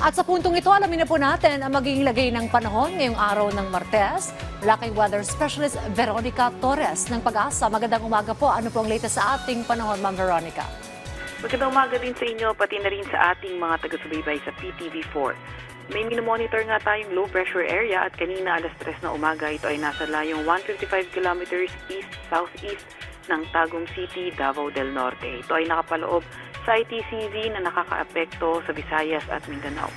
At sa puntong ito, alamin na po natin ang magiging lagay ng panahon ngayong araw ng Martes. Mula kay Weather Specialist Veronica Torres ng Pag-asa. Magandang umaga po. Ano po ang latest sa ating panahon, Ma'am Veronica? Magandang umaga din sa inyo, pati na rin sa ating mga taga-subaybay sa PTV4. May minomonitor nga tayong low pressure area at kanina alas 3 na umaga ito ay nasa layong 155 kilometers east-southeast ng Tagum City, Davao del Norte. Ito ay nakapaloob sa ITCZ na nakakaapekto sa Visayas at Mindanao.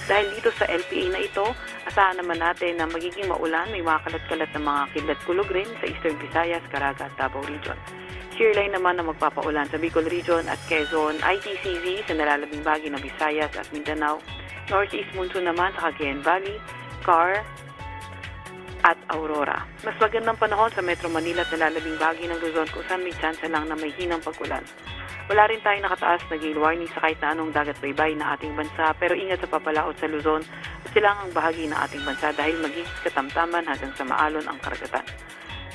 Dahil dito sa LPA na ito, asahan naman natin na magiging maulan, may mga kalat-kalat na mga kidlat-kulog rin sa Eastern Visayas, Caraga at Davao Region. Shearline naman na magpapaulan sa Bicol Region at Quezon, ITCZ sa nalalabing bahagi ng Visayas at Mindanao, Northeast monsoon naman sa Cagayan Valley, Car at Aurora. Mas magandang panahon sa Metro Manila at nalalabing bahagi ng Luzon kung saan may chance lang na may hinang pag-ulan. Wala rin tayong nakataas na gale warning sa kahit na anong dagat baybay na ating bansa, pero ingat sa papalaot sa Luzon at silangang bahagi ng ating bansa dahil magiging katamtaman hanggang sa maalon ang karagatan.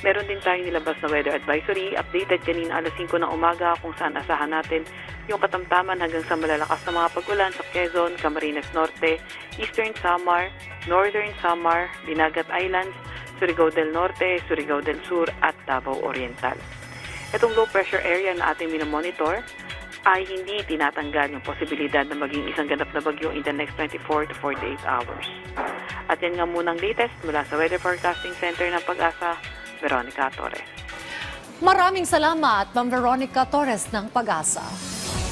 Meron din tayong nilabas na weather advisory, updated kanina alas 5 ng umaga kung saan asahan natin yung katamtaman hanggang sa malalakas na mga pag-ulan sa Quezon, Camarines Norte, Eastern Samar, Northern Samar, Dinagat Islands, Surigao del Norte, Surigao del Sur at Davao Oriental. Itong low pressure area na ating minomonitor ay hindi tinatanggal yung posibilidad na maging isang ganap na bagyo in the next 24 to 48 hours. At yan nga munang latest mula sa Weather Forecasting Center ng Pag-asa, Veronica Torres. Maraming salamat, Ma'am Veronica Torres ng Pag-asa.